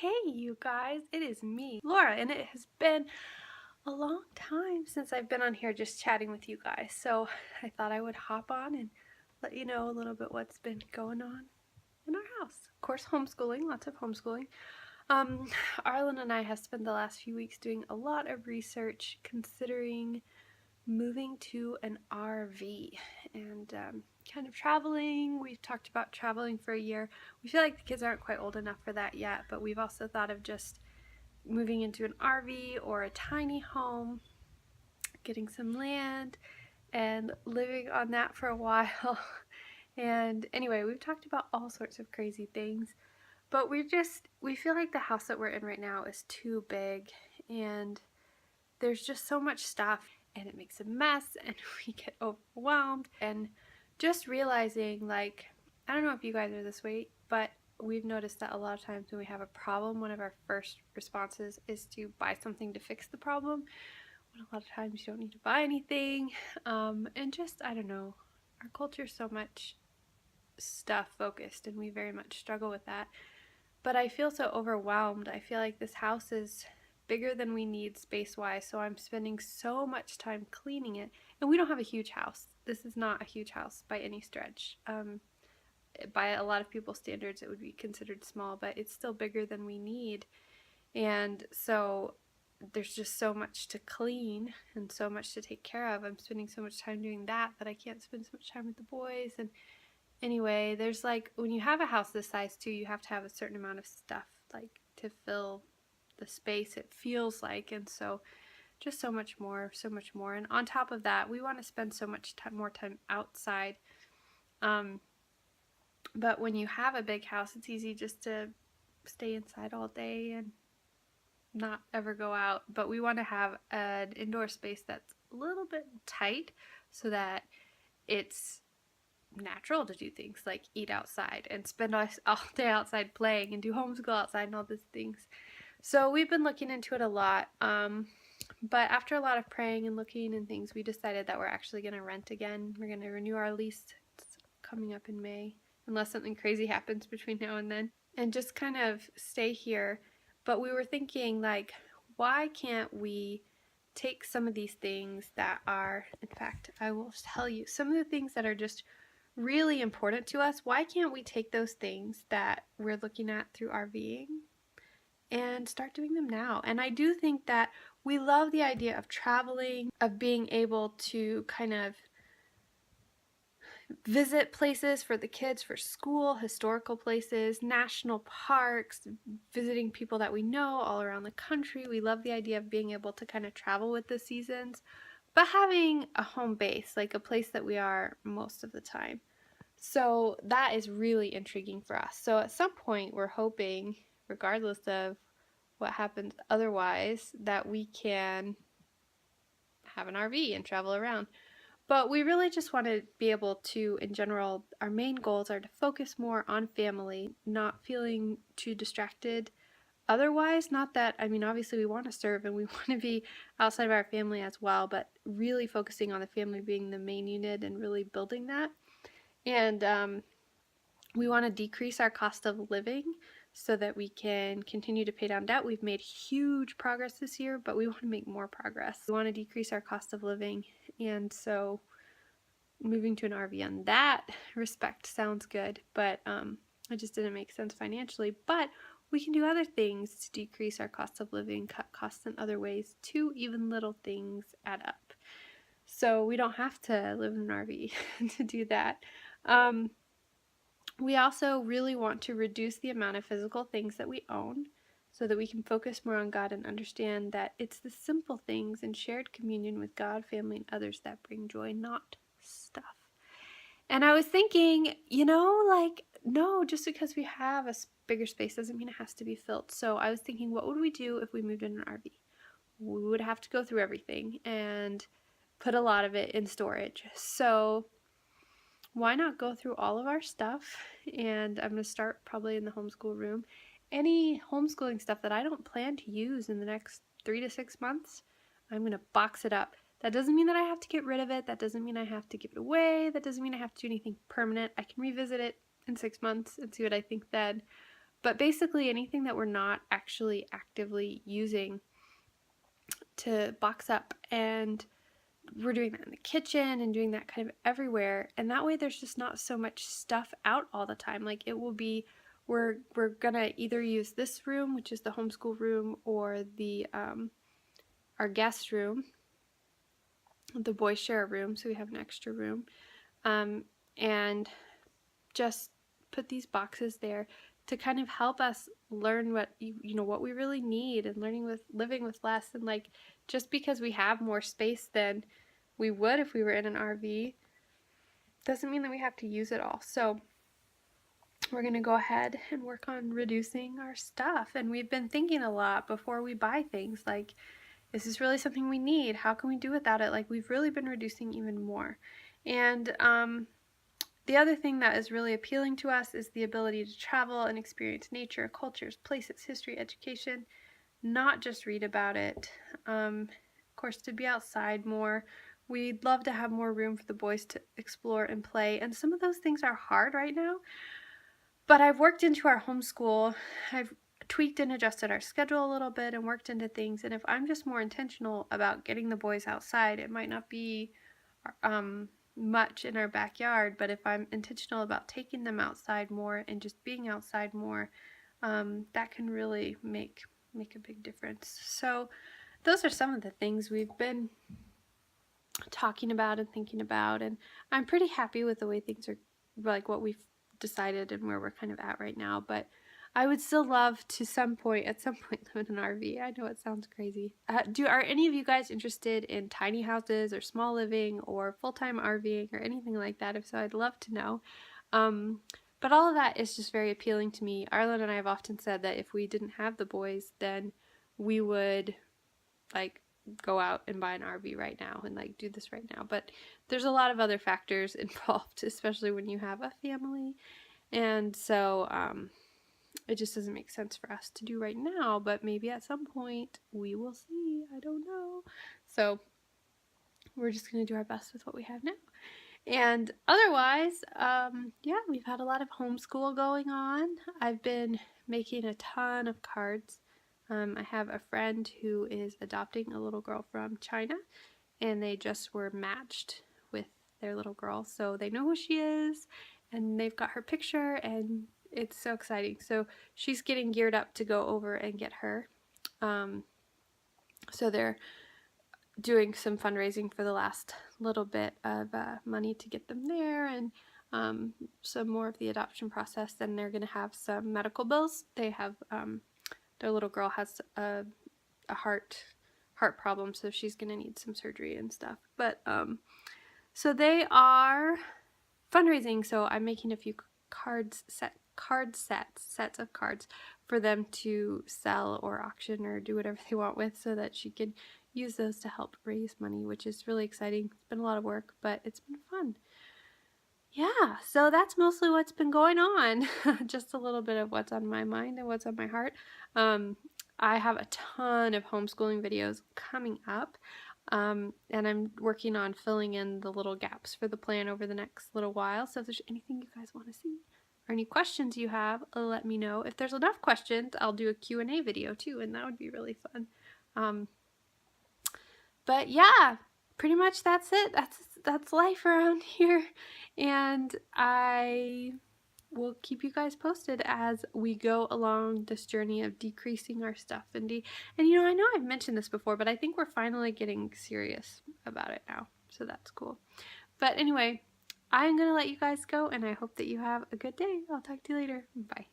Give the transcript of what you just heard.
Hey you guys, it is me, Laura, and it has been a long time since I've been on here just chatting with you guys, so I thought I would hop on and let you know a little bit what's been going on in our house. Of course, homeschooling, lots of homeschooling. Arlen and I have spent the last few weeks doing a lot of research considering moving to an RV and kind of traveling. We've talked about traveling for a year. We feel like the kids aren't quite old enough for that yet, but we've also thought of just moving into an RV or a tiny home, getting some land and living on that for a while. And anyway, we've talked about all sorts of crazy things, but we feel like the house that we're in right now is too big and there's just so much stuff and it makes a mess and we get overwhelmed. And just realizing, like, I don't know if you guys are this way, but we've noticed that a lot of times when we have a problem, one of our first responses is to buy something to fix the problem, when a lot of times you don't need to buy anything. And just, I don't know, our culture is so much stuff focused and we very much struggle with that. But I feel so overwhelmed. I feel like this house is bigger than we need space-wise, so I'm spending so much time cleaning it. And we don't have a huge house. This is not a huge house by any stretch. By a lot of people's standards, it would be considered small, but it's still bigger than we need. And so there's just so much to clean and so much to take care of. I'm spending so much time doing that I can't spend so much time with the boys. And anyway, there's like, when you have a house this size too, you have to have a certain amount of stuff like to fill the space, it feels like. And so just so much more. And on top of that, we want to spend so much more time outside. But when you have a big house, it's easy just to stay inside all day and not ever go out. But we want to have an indoor space that's a little bit tight so that it's natural to do things like eat outside and spend all day outside playing and do homeschool outside and all these things. So we've been looking into it a lot, but after a lot of praying and looking and things, we decided that we're actually going to rent again. We're going to renew our lease. It's coming up in May, unless something crazy happens between now and then, and just kind of stay here. But we were thinking, like, why can't we take some of these things that are, in fact, I will tell you, some of the things that are just really important to us, why can't we take those things that we're looking at through RVing and start doing them now? And I do think that we love the idea of traveling, of being able to kind of visit places for the kids for school, historical places, national parks, visiting people that we know all around the country. We love the idea of being able to kind of travel with the seasons, but having a home base, like a place that we are most of the time. So that is really intriguing for us. So at some point, we're hoping, regardless of what happens otherwise, that we can have an RV and travel around. But we really just want to be able to, in general, our main goals are to focus more on family, not feeling too distracted otherwise. Not that, I mean, obviously we want to serve and we want to be outside of our family as well, but really focusing on the family being the main unit and really building that. And we want to decrease our cost of living so that we can continue to pay down debt. We've made huge progress this year, but we want to make more progress. We want to decrease our cost of living, and so moving to an RV on that respect sounds good, but it just didn't make sense financially. But we can do other things to decrease our cost of living, cut costs in other ways too. Even little things add up. So we don't have to live in an RV to do that. We also really want to reduce the amount of physical things that we own so that we can focus more on God and understand that it's the simple things and shared communion with God, family, and others that bring joy, not stuff. And I was thinking, like, no, just because we have a bigger space doesn't mean it has to be filled. So I was thinking, what would we do if we moved in an RV? We would have to go through everything and put a lot of it in storage. So why not go through all of our stuff? And I'm going to start probably in the homeschool room. Any homeschooling stuff that I don't plan to use in the next 3 to 6 months, I'm going to box it up. That doesn't mean that I have to get rid of it. That doesn't mean I have to give it away. That doesn't mean I have to do anything permanent. I can revisit it in 6 months and see what I think then. But basically anything that we're not actually actively using to box up, and we're doing that in the kitchen and doing that kind of everywhere, and that way there's just not so much stuff out all the time. Like it will be, we're gonna either use this room, which is the homeschool room, or the our guest room. The boys share a room, so we have an extra room, and just put these boxes there to kind of help us learn what what we really need, and living with less. And like, just because we have more space than we would if we were in an RV doesn't mean that we have to use it all. So we're going to go ahead and work on reducing our stuff. And we've been thinking a lot before we buy things, like, is this really something we need? How can we do without it? Like, we've really been reducing even more. And the other thing that is really appealing to us is the ability to travel and experience nature, cultures, places, history, education, not just read about it. Of course, to be outside more. We'd love to have more room for the boys to explore and play, and some of those things are hard right now. But I've worked into our homeschool. I've tweaked and adjusted our schedule a little bit and worked into things, and if I'm just more intentional about getting the boys outside, it might not be much in our backyard, but if I'm intentional about taking them outside more and just being outside more, that can really make a big difference. So those are some of the things we've been talking about and thinking about, and I'm pretty happy with the way things are, like what we've decided and where we're kind of at right now. But I would still love to at some point live in an RV. I know it sounds crazy. Are any of you guys interested in tiny houses or small living or full-time RVing or anything like that? If so, I'd love to know. But all of that is just very appealing to me. Arlen and I have often said that if we didn't have the boys, then we would like go out and buy an RV right now and like do this right now. But there's a lot of other factors involved, especially when you have a family. And so it just doesn't make sense for us to do right now, but maybe at some point we will see. I don't know. So we're just going to do our best with what we have now. And otherwise, yeah, we've had a lot of homeschool going on. I've been making a ton of cards. I have a friend who is adopting a little girl from China, and they just were matched with their little girl, so they know who she is, and they've got her picture, and it's so exciting. So she's getting geared up to go over and get her. So they're doing some fundraising for the last little bit of money to get them there, and some more of the adoption process. Then they're going to have some medical bills. They have their little girl has a heart problem, so she's going to need some surgery and stuff. But so they are fundraising, so I'm making a few sets of cards for them to sell or auction or do whatever they want with, so that she can use those to help raise money, which is really exciting. It's been a lot of work, but it's been fun. Yeah, so that's mostly what's been going on. Just a little bit of what's on my mind and what's on my heart. I have a ton of homeschooling videos coming up, and I'm working on filling in the little gaps for the plan over the next little while. So if there's anything you guys want to see or any questions you have, let me know. If there's enough questions, I'll do a Q&A video too, and that would be really fun. But yeah, pretty much that's it. That's life around here, and I will keep you guys posted as we go along this journey of decreasing our stuff. And I know I've mentioned this before, but I think we're finally getting serious about it now, so that's cool. But anyway, I'm gonna let you guys go, and I hope that you have a good day. I'll talk to you later. Bye.